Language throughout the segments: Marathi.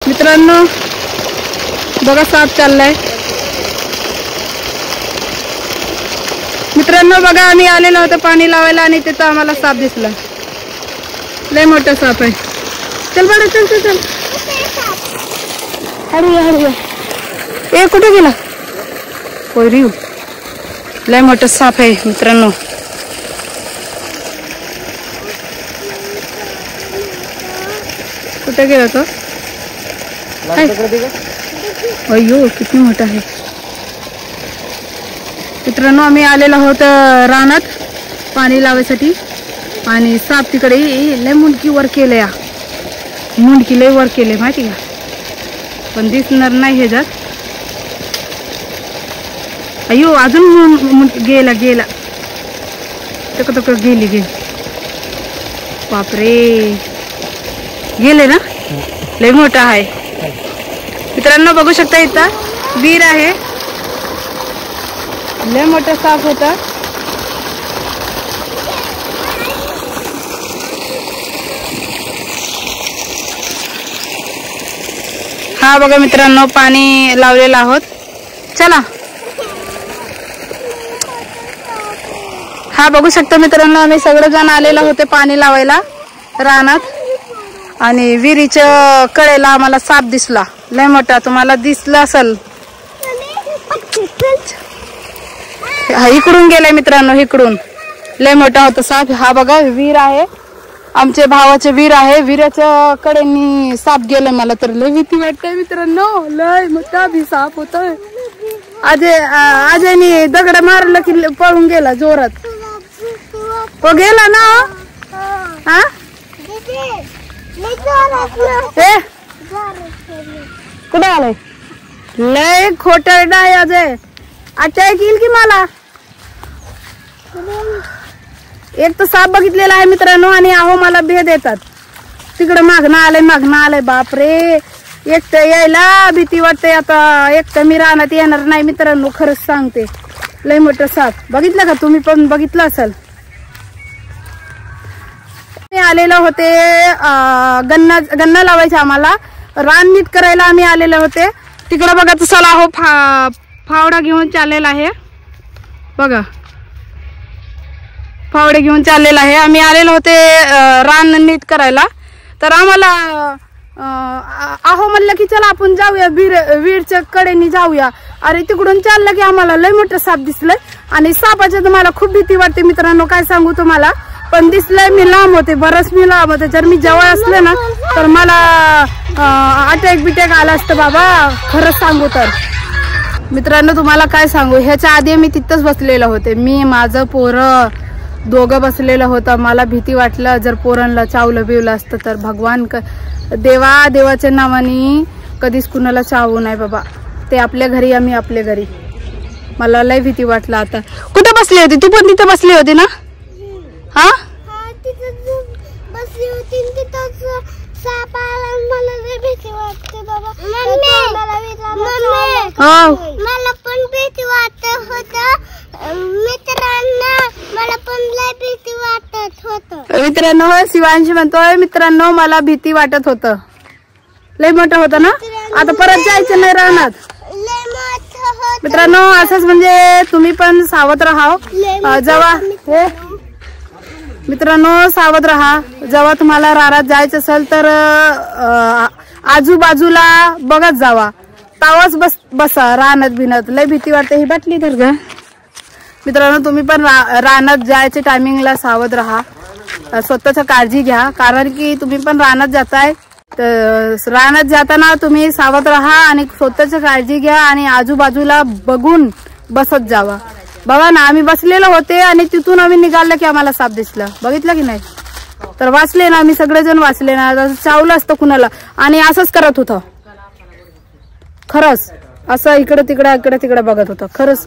मित्रांनो बघा साप चाललाय। मित्रांनो बघा आम्ही आलेलो होतो पाणी लावायला आणि तिथं आम्हाला साप दिसला। लय मोठा साप आहे। चल बरं चल चल चल हळूया हळूया। ए कुठे गेला पोरी? लय मोठा साप आहे मित्रांनो। कुठे गेला तो? अय्यो किती मोठा आहे मित्रांनो। आम्ही आलेलो आहोत रानात पाणी लावायसाठी आणि साप तिकडे लय मुंडकी वर केलंय। मुंडकी लय वर केले माहिती का, पण दिसणार नाही ह्याच्यात। अय्यो अजून गेला गेला तक तक गेली बापरे गेले ना। लय मोठा आहे मित्रांनो। बघू शकता इथं वीर आहे। लय मोठा साप होता। हा बघा मित्रांनो पाणी लावलेलं आहोत। चला हा बघू शकता मित्रांनो आम्ही सगळेजण आलेलो होते पाणी लावायला रानात आणि विहिरीच्या कडेला आम्हाला साप दिसला लय मोठा। तुम्हाला दिसला असेल। हा इकडून गेलाय मित्रांनो, इकडून लय मोठा होता साप। हा बघा वीर आहे, आमच्या भावाचे वीर आहे। वीराच्या कडेनी साप गेलाय। मला तर लय भीती वाटते मित्रांनो। लय मोठा भी साप होतोय। अजयनी दगड मारलं की पळून गेला जोरात। तो गेला ना। हा कुठे आलाय? लय खोटरडा आहे अजय। अटॅक येईल की मला। एक तर साप बघितलेला आहे मित्रांनो आणि अहो मला भेद येतात। तिकडे मागणं आलंय बापरे। एक तर यायला भीती वाटते आता। एक तर मी रानात येणार नाही मित्रांनो, खरंच सांगते। लय मोठं साप बघितलं का तुम्ही पण बघितलं असेल। मी आलेलो होते गन्ना लावायचे आम्हाला। रान नीट करायला आम्ही आलेले होते तिकडे। बघा चला हो फावडा घेऊन चाललेला आहे बघा। फावडे घेऊन चाललेला आहे। आम्ही आलेलो होते रान नीट करायला तर आम्हाला आहो म्हणलं की चला आपण जाऊया वीरच्या कडेनी जाऊया। अरे तिकडून चाललं की आम्हाला लय मोठं साप दिसलंय आणि सापाच्या तर मला खूप भीती वाटते मित्रांनो, काय सांगू तुम्हाला। पण दिसलंय मी लांब होते, बरंच मी लांब होते। जर मी जवळ असले ना तर मला अटॅक बिटॅक आला असतं बाबा, खरंच सांगू तर मित्रांनो। तुम्हाला काय सांगू, ह्याच्या आधी मी तिथंच बसलेलं होते। मी माझं पोरं दोघं बसलेलं होतं। मला भीती वाटलं जर पोरांना चावलं बिवलं असतं तर। भगवान देवाच्या नावाने कधीच कुणाला चावू नाही बाबा। ते आपल्या घरी आम्ही आपल्या घरी। मला लय भीती वाटलं आता। कुठे बसली होती तू? पण तिथं बसली होती ना? हा बसली होती तिथंच साप आला। मला लय भीती वाटते बाबा। मला पण भीती वाटत होत मित्रांनो। मला पण लय भीती वाटत होत मित्रांनो। शिवांशी म्हणतोय मित्रांनो मला भीती वाटत होत। लय मोठं होतं ना। आता परत जायचं नाही रानात मित्रांनो। असंच म्हणजे तुम्ही पण सावध राहा जेव्हा मित्रांनो, सावध राहा। जेव्हा तुम्हाला रानात जायचं असेल तर आजूबाजूला बघत जावा, तावच बसा रानात बिनात। लय भीती वाटते। ही बाटली धर ग मित्रांनो। तुम्ही पण रानात जायच्या टायमिंगला सावध राहा, स्वतःची काळजी घ्या। कारण की तुम्ही पण रानात जाताय तर रानात जाताना तुम्ही सावध राहा आणि स्वतःची काळजी घ्या आणि आजूबाजूला बघून बसत जावा। बघा ना आम्ही बसलेलो होते आणि तिथून आम्ही निघालं की आम्हाला साप दिसला, बघितलं की नाही? तर वाचले ना आम्ही सगळेजण, वाचले ना। चावलं असतं कुणाला आणि असंच करत होतं खरंच। असं इकडे तिकडे बघत होतं खरंच।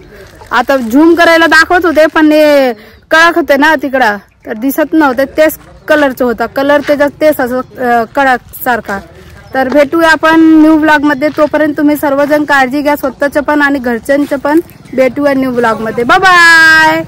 आता झूम करायला दाखवत होते पण हे कळक होते ना तिकडं, तर दिसत नव्हते। तेच कलरचं होता, कलर त्याच्यात तेच असं कळक सारखा। तर भेटूया आपण न्यू ब्लॉग मध्ये। तोपर्यंत तुम्ही सर्वजण काळजी घ्या स्वतःचं पण आणि घरच्यांचं पण। भेटूया न्यू ब्लॉग मध्ये। Bye bye.